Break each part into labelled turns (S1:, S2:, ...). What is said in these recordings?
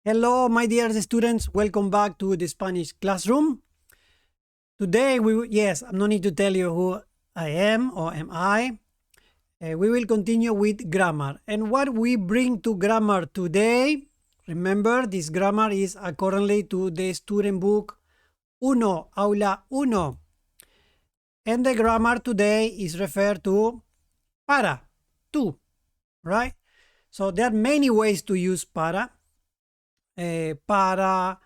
S1: Hello, my dear students. Welcome back to the Spanish classroom. Today, no need to tell you who I am or am I. We will continue with grammar. And what we bring to grammar today, remember, this grammar is accordingly to the student book Uno, Aula Uno. And the grammar today is referred to para, to, right? So there are many ways to use para. But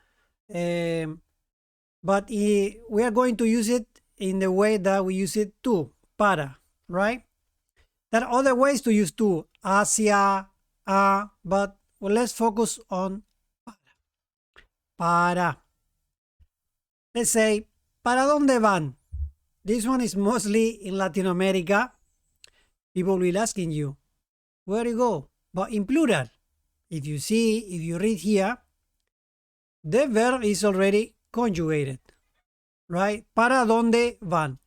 S1: we are going to use it in the way that we use it to, para, right? There are other ways to use to, hacia, but let's focus on para. Para. Let's say, ¿para dónde van? This one is mostly in Latin America. People will asking you, where you go? But in plural. If you read here, the verb is already conjugated, right? ¿Para dónde van?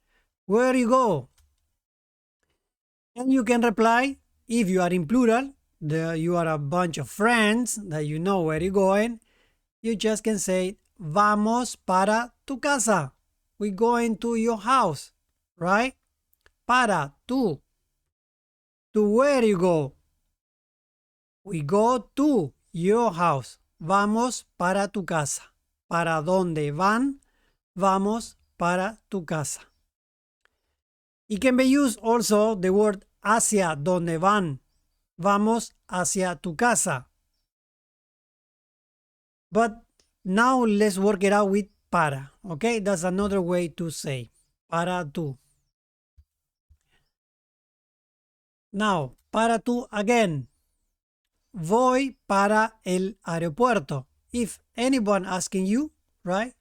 S1: Where you go? And you can reply, if you are in plural, you are a bunch of friends that you know where you're going, you just can say, vamos para tu casa. We're going to your house, right? Para, tú. To where you go? We go to your house. Vamos para tu casa. ¿Para dónde van? Vamos para tu casa. It can be used also the word hacia donde van. Vamos hacia tu casa. But now let's work it out with para. Okay, that's another way to say para tú. Now, para tú again. Voy para el aeropuerto. If anyone asking you, right?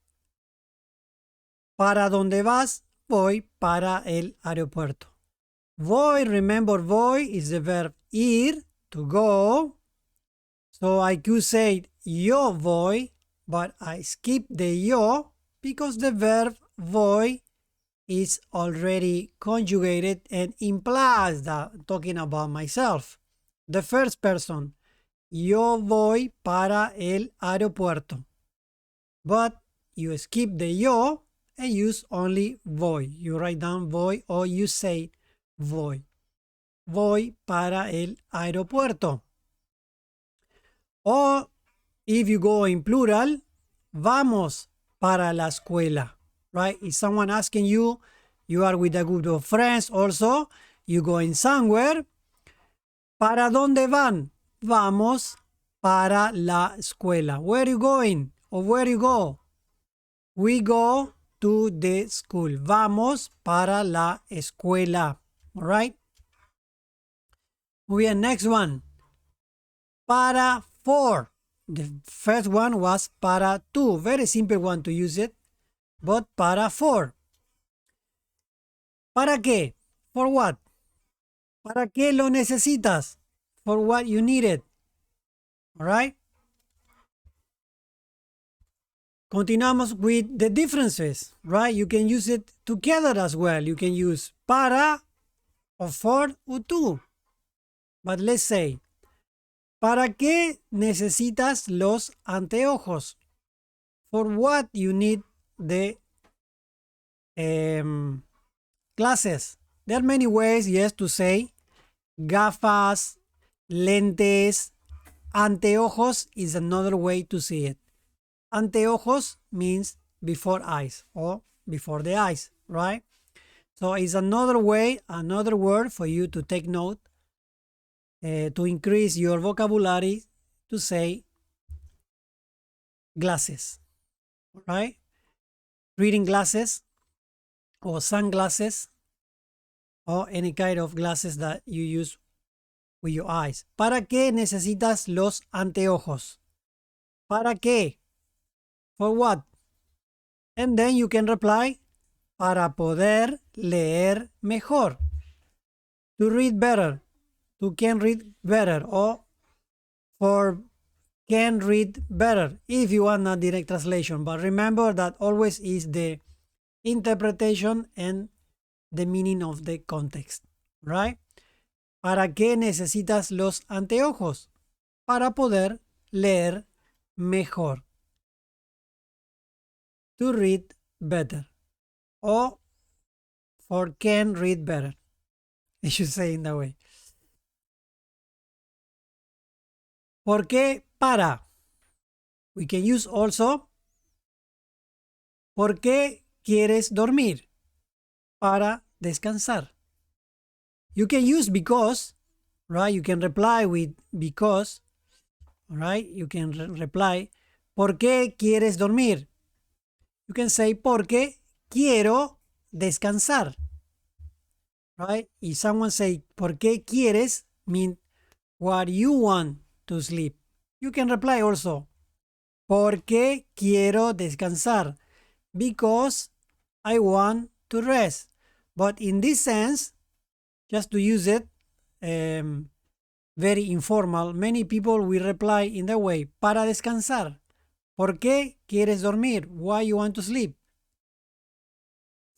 S1: ¿Para dónde vas? Voy para el aeropuerto. Voy, remember, voy is the verb ir, to go. So I could say yo voy, but I skip the yo because the verb voy is already conjugated and implies that I'm talking about myself. The first person. Yo voy para el aeropuerto. But you skip the yo and use only voy. You write down voy or you say voy. Voy para el aeropuerto. Or if you go in plural, vamos para la escuela. Right? If someone asking you, you are with a group of friends also, you going somewhere. ¿Para dónde van? Vamos para la escuela. Where are you going? Or where you go? We go to the school. Vamos para la escuela. All right? We have next one. Para, for. The first one was para tú. Very simple one to use it. But para, for. ¿Para qué? For what? ¿Para qué lo necesitas? For what you need it. All right? Continuamos with the differences, right? You can use it together as well. You can use para, or for, o tú. But let's say, ¿para qué necesitas los anteojos? For what you need the glasses. There are many ways, yes, to say gafas, lentes. Anteojos is another way to see it. Anteojos means before eyes or before the eyes, right? So it's another way, another word for you to take note to increase your vocabulary to say glasses, right? Reading glasses or sunglasses or any kind of glasses that you use with your eyes. ¿Para qué necesitas los anteojos? ¿Para qué? For what? And then you can reply, para poder leer mejor. To read better. To can read better. Or for can read better. If you want a direct translation. But remember that always is the interpretation and the meaning of the context. Right? ¿Para qué necesitas los anteojos? Para poder leer mejor. To read better. O for can read better. I should say in that way. ¿Por qué para? We can use also ¿por qué quieres dormir? Para descansar. You can use because, right? You can reply with because, right? You can reply ¿por qué quieres dormir? You can say porque quiero descansar, right? If someone say ¿por qué quieres? Mean what you want to sleep. You can reply also porque quiero descansar, because I want to rest. But in this sense, just to use it very informal, many people will reply in the way para descansar. ¿Por qué quieres dormir? Why you want to sleep?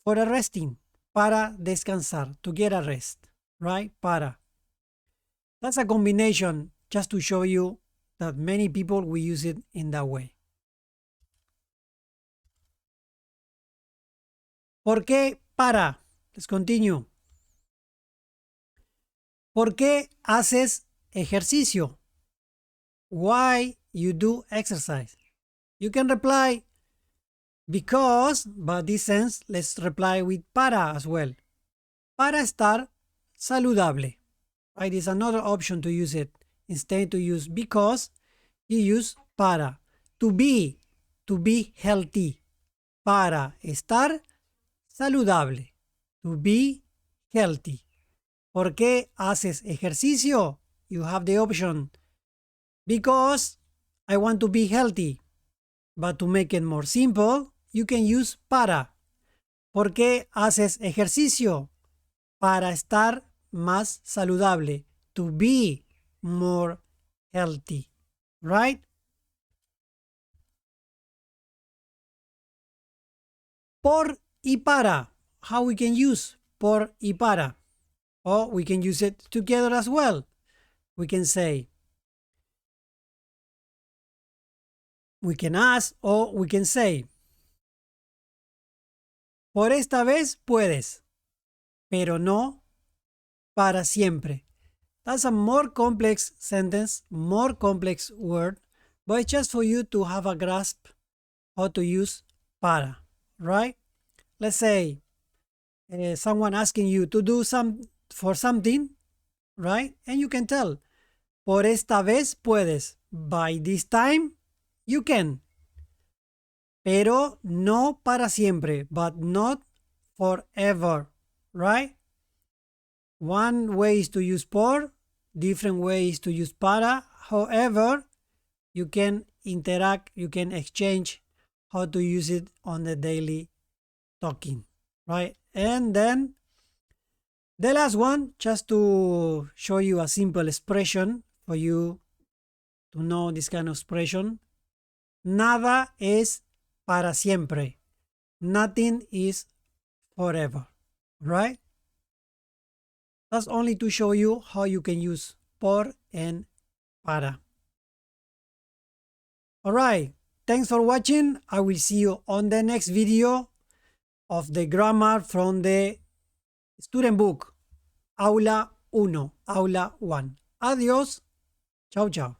S1: For a resting. Para descansar. To get a rest. Right? Para. That's a combination just to show you that many people will use it in that way. ¿Por qué para? Let's continue. ¿Por qué haces ejercicio? Why you do exercise? You can reply because, but this sense, let's reply with para as well. Para estar saludable. Right? It's another option to use it. Instead to use because, you use para. To be healthy. Para estar saludable. To be healthy. ¿Por qué haces ejercicio? You have the option because I want to be healthy. But to make it more simple, you can use para. ¿Por qué haces ejercicio? Para estar más saludable. To be more healthy. Right? Por y para. How we can use por y para? Or we can use it together as well. We can say, we can ask or we can say, por esta vez puedes, pero no para siempre. That's a more complex sentence, more complex word, but it's just for you to have a grasp how to use para, right? Let's say someone asking you to do for something, right? And you can tell, por esta vez puedes. By this time, you can. Pero no para siempre, but not forever, right? One way is to use por, different ways to use para. However, you can interact, you can exchange how to use it on the daily talking, right? And then the last one, just to show you a simple expression for you to know this kind of expression. Nada es para siempre. Nothing is forever, right? That's only to show you how you can use por and para. Alright, thanks for watching. I will see you on the next video of the grammar from the student book, Aula 1, Aula 1. Adiós. Chao, chao.